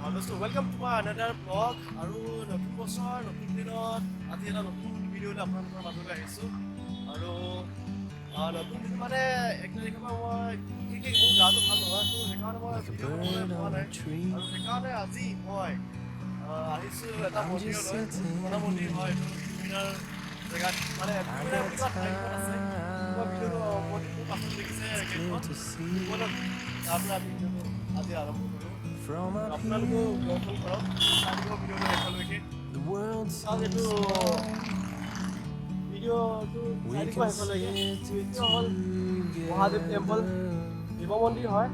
So welcome to another vlog আৰু নতুন বছৰ নতুন দিনত আজি এটা নতুন ভিডিঅ'লৈ আপোনালোকৰ মাজলৈ আহিছোঁ আৰু নতুন দিন মানে এক তাৰিখৰ পৰা মই বিশেষকৈ মোৰ গাটো ভাল নহয় তো সেইকাৰণে মই ভিডিঅ' বনাবলৈ পোৱা নাই আৰু সেইকাৰণে আজি মই আহিছোঁ এটা মন্দিৰলৈ পুৰণা মন্দিৰ হয় এইটো জুবিনাৰ জেগাত মানে জুবিনাৰ কিবা ঠাইখন আছে মই ভিডিঅ'টো মন্দিৰটো পাছত দেখিছে গেটখন তাৰপৰা ভিডিঅ'টো আজি আৰম্ভ কৰোঁ আপোনালোকো দৰ্শন কৰক চাই ভিডিঅ'টো শেষলৈকে চাওক এইটো ভিডিঅ'টো চাই দিব শেষলৈকে এইটো হ'ল মহাদেৱ টেম্পল শিৱ মন্দিৰ হয়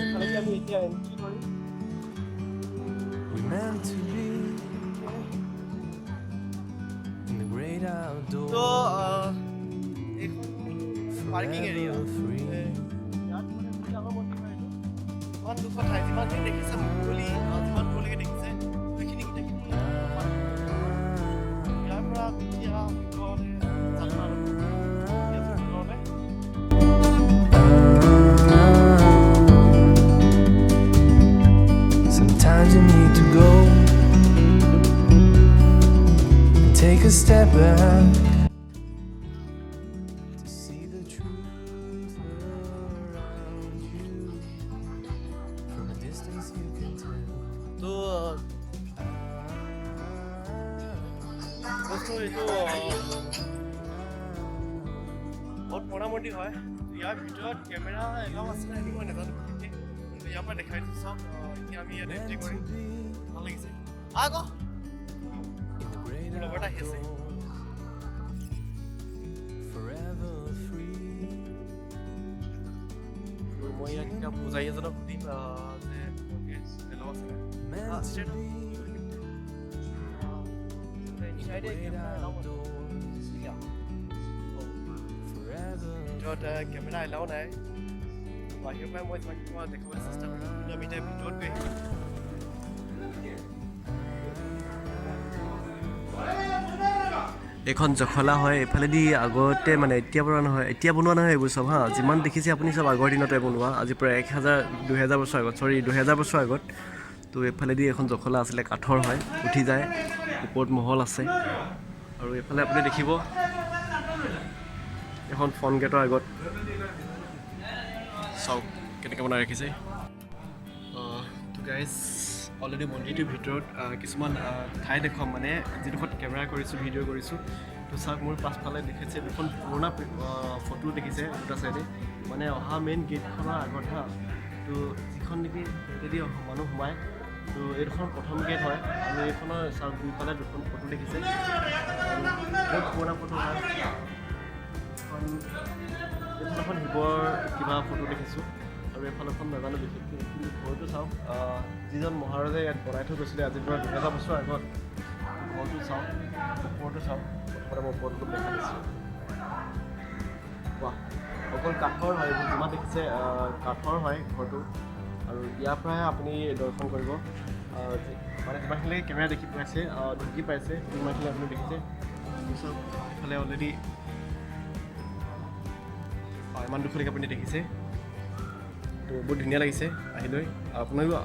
এইফালেদি আমি এতিয়া এণ্ট্ৰি কৰিম তো এইখন পাৰ্কিং এৰিয়া ইমান দুখ ঠাই যিমানখিনি দেখিছে মুকলি যিমান দূৰলৈকে দেখিছে সেইখিনি গোটেইখিনি ইয়াৰ পৰা এতিয়া যাত্ৰা আৰম্ভ Sometimes you need to go and take a step back to see the truth around you. From a distance you can tell. তো বস্তু এইটো বহুত পুৰণা মন্দিৰ হয় ইয়াৰ ভিতৰত কেমেৰা এলাও আছে নাই মই নাজানো বিশেষকৈ কিন্তু ইয়াৰ পৰা দেখাই দিছোঁ চাওক এতিয়া আমি ইয়াত এণ্ট্ৰি কৰিম ভাল লাগিছে আকৌ মোৰ লগত আহি আছে মই ইয়াত এতিয়া পূজাৰী এজনক সুধিম যে এলাও আছে ভিতৰত কেমেৰা এলাও নাই বাহিৰৰ পৰাই মই তোমাক কিবা দেখাবলৈ চেষ্টা কৰিম কিন্তু আমি এতিয়া ভিতৰত গৈ এইখন জখলা হয় এইফালেদি আগতে মানে এতিয়া বনোৱা নহয় এইবোৰ চব হা যিমান দেখিছে আপুনি চব আগৰ দিনতে বনোৱা আজি প্ৰায় 2000 বছৰ আগত 2000 বছৰ আগত তো এইফালেদি এখন জখলা আছিলে কাঠৰ হয় উঠি যায় ওপৰত মহল আছে আৰু এইফালে আপুনি দেখিব এখন ফ্ৰণ্ট গেটৰ আগত চাওক কেনেকৈ বনাই ৰাখিছে তো গাইজ অলৰেডি মন্দিৰটোৰ ভিতৰত কিছুমান ঠাই দেখুৱাম মানে যিডোখৰত কেমেৰা কৰিছোঁ ভিডিঅ' কৰিছোঁ তো চাওক মোৰ পাছফালে দেখিছে দুখন পুৰণা ফটো দেখিছে দুটা চাইডে মানে অহা মেইন গেটখনৰ আগত হা তো যিখন নেকি যদি মানুহ সোমায় তো এইখন প্ৰথম গেট হয় আৰু এইখনৰ চাওক দুইফালে দুখন ফটো দেখিছে বহুত পুৰণা ফটো হয় এইখন এখন শিৱৰ কিবা ফটো দেখিছোঁ আৰু এইফালে এখন নাজানো বিশেষকৈ কিন্তু ঘৰটো চাওক যিজন মহাৰাজে ইয়াত বনাই থৈ গৈছিলে আজিৰ পৰা 2000 বছৰ আগত ঘৰটো চাওক ওপৰটো চাওক প্ৰথমতে মই ওপৰটো দেখা দিছোঁ বাহ অকল কাঠৰ হয় এইবোৰ যিমান দেখিছে কাঠৰ হয় ঘৰটো আৰু ইয়াৰ পৰাই আপুনি দৰ্শন কৰিব মানে যিমানখিনিলৈকে কেমেৰা দেখি পাইছে ঢুকি পাইছে যিমানখিনি আপুনি দেখিছে চাওক ইফালে অলৰেডি ইমান দুখলৈকে আপুনি দেখিছে তো বহুত ধুনীয়া লাগিছে আহিলৈ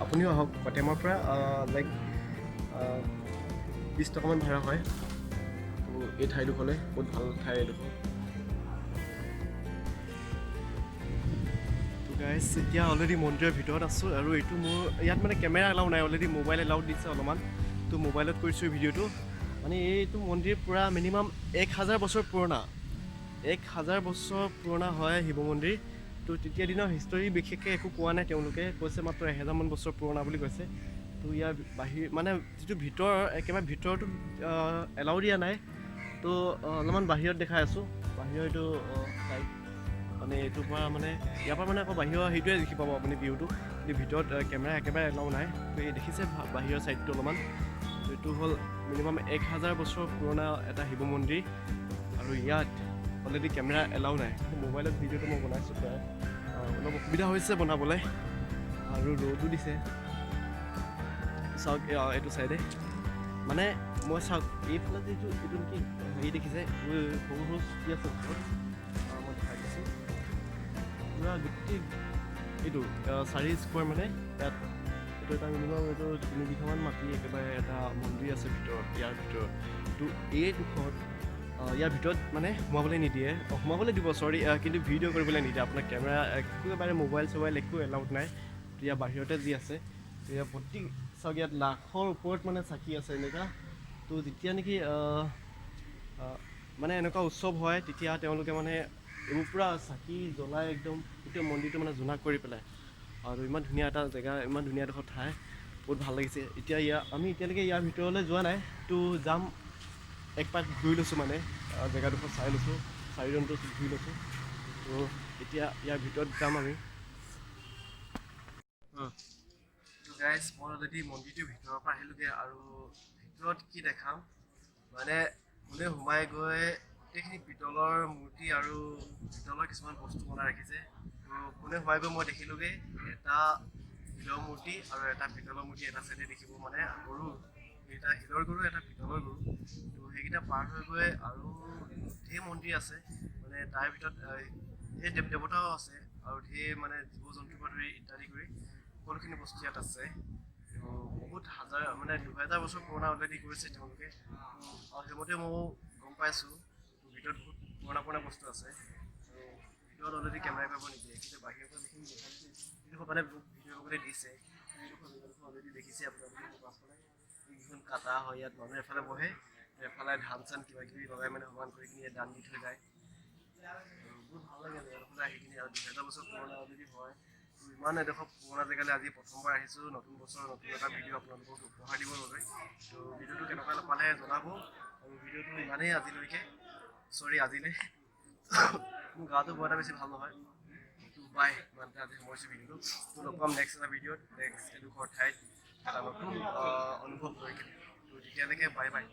আপুনিও আহক পাটেমৰ পৰা লাইক 20 টকামান ভাড়া হয় তো এই ঠাইডোখৰলৈ বহুত ভাল ঠাই এইডোখৰ তো গাইজ এতিয়া অলৰেডি মন্দিৰৰ ভিতৰত আছোঁ আৰু এইটো মোৰ ইয়াত মানে কেমেৰা এলাও নাই অলৰেডি মোবাইল এলাউ দিছে অলপমান তো মোবাইলত কৰিছোঁ ভিডিঅ'টো মানে এইটো মন্দিৰ পূৰা মিনিমাম 1000 বছৰ পুৰণা 1000 বছৰ পুৰণা হয় শিৱ মন্দিৰ তো তেতিয়া দিনৰ হিষ্টৰী বিশেষকৈ একো কোৱা নাই তেওঁলোকে কৈছে মাত্ৰ 1000মান বছৰ পুৰণা বুলি কৈছে তো ইয়াৰ বাহিৰ মানে যিটো ভিতৰ একেবাৰে ভিতৰতো এলাউ দিয়া নাই তো অলপমান বাহিৰত দেখাই আছোঁ বাহিৰৰ এইটো চাইড মানে এইটোৰ পৰা মানে ইয়াৰ পৰা মানে আকৌ বাহিৰৰ সেইটোৱে দেখি পাব আপুনি ভিউটো কিন্তু ভিতৰত কেমেৰা একেবাৰে এলাউ নাই তো এই দেখিছে বাহিৰৰ ছাইডটো অলপমান তো এইটো হ'ল মিনিমাম 1000 বছৰ পুৰণা এটা শিৱ মন্দিৰ আৰু ইয়াত অলৰেডি কেমেৰা এলাউ নাই মোবাইলত ভিডিঅ'টো মই বনাইছোঁ প্ৰায় অলপ অসুবিধা হৈছে বনাবলৈ আৰু ৰ'দো দিছে চাওক এইটো চাইডে মানে মই চাওক এইফালে যিটো এইটো কি হেৰি দেখিছে সৰু সৰু চুটি আছে ওপৰত মই দেখাই দিছোঁ পুৰা গোটেই এইটো 4 স্কোৱাৰ মানে ইয়াত এইটো এটা মিনিমাম এইটো 3 বিঘামান মাটি একেবাৰে এটা মন্দিৰ আছে ভিতৰত ইয়াৰ ভিতৰত তো এই ডোখৰত ইয়াৰ ভিতৰত মানে সোমাবলৈ নিদিয়ে সোমাবলৈ দিব চৰি কিন্তু ভিডিঅ' কৰিবলৈ নিদিয়ে আপোনাৰ কেমেৰা একেবাৰে মোবাইল চবাইল একো এলাউড নাই ইয়াৰ বাহিৰতে যি আছে ইয়াৰ প্ৰতি চাওক ইয়াত লাখৰ ওপৰত মানে চাকি আছে এনেকুৱা তো যেতিয়া নেকি মানে এনেকুৱা উৎসৱ হয় তেতিয়া তেওঁলোকে মানে এইবোৰ পূৰা চাকি জ্বলাই একদম গোটেই মন্দিৰটো মানে জোনাক কৰি পেলায় আৰু ইমান ধুনীয়া এটা জেগা ইমান ধুনীয়া এডোখৰ ঠাই বহুত ভাল লাগিছে এতিয়া আমি এতিয়ালৈকে ইয়াৰ ভিতৰলৈ যোৱা নাই তো যাম এক পাক ঘূৰি লৈছোঁ মানে জেগাডোখৰ চাই লৈছোঁ চাৰিজনটো ঘূৰি লৈছোঁ তো এতিয়া ইয়াৰ ভিতৰত যাম আমি গাইজ মই অলৰেডি মন্দিৰটোৰ ভিতৰৰ পৰা আহিলোঁগৈ আৰু ভিতৰত কি দেখাম মানে মোলে সোমাই গৈ গোটেইখিনি পিতলৰ মূৰ্তি আৰু পিতলৰ কিছুমান বস্তু বনাই ৰাখিছে তো কোনে সোমাই গৈ মই দেখিলোঁগৈ এটা শিলৰ মূৰ্তি আৰু এটা পিতলৰ মূৰ্তি এটা চাইডে দেখিব মানে গৰু এটা শিলৰ গৰু এটা পিতলৰ গৰু তো সেইকেইটা পাৰ হৈ গৈ আৰু ঢেৰ মন্দিৰ আছে মানে তাৰ ভিতৰত ঢেৰ দেৱ দেৱতাও আছে আৰু ঢেৰ মানে জীৱ জন্তুৰ পৰা ধৰি ইত্যাদি কৰি সকলোখিনি বস্তু ইয়াত আছে বহুত হাজাৰ মানে 2000 বছৰ পুৰণা অলৰেডি কৰিছে তেওঁলোকে আৰু সেইমতে ময়ো গম পাইছোঁ ভিতৰত বহুত পুৰণা পুৰণা বস্তু আছে আৰু ভিতৰত অলৰেডি কেমেৰা কৰিব নিদিয়ে কিন্তু বাহিৰৰ পৰা যিখিনি দেখাইছে যিডোখৰ মানে ভিডিঅ' কৰিবলৈ দিছে সেইডোখৰ অলৰেডি দেখিছে আপোনালোকে পাছফালে এইকেইখন কাটা হয় ইয়াত মানুহ এফালে বহে এফালে ধান চান কিবা কিবি লগাই মানে সমান কৰি কিনি দান দি থৈ যায় বহুত ভাল লাগে জেগাডোখৰলৈ আহি কিনি আৰু 2000 বছৰ পুৰণা অলৰেডি হয় ইমান এডোখৰ পুৰণা জেগালৈ আজি প্ৰথমবাৰ আহিছোঁ নতুন বছৰ নতুন এটা ভিডিঅ' আপোনালোকক উপহাৰ দিবৰ বাবে তো ভিডিঅ'টো কেনেকুৱা পালে জনাব আৰু ভিডিঅ'টো ইমানেই আজিলৈকে চৰি আজিলৈ মোৰ গাটো বৰ এটা বেছি ভাল নহয় তো বাই ইমানতে আজি সামৰিছোঁ ভিডিঅ'টো তো লগ পাম নেক্সট এটা ভিডিঅ'ত নেক্সট এডোখৰ ঠাইত এটা নতুন অনুভৱ কৰি কিনে তো তেতিয়ালৈকে বাই বাই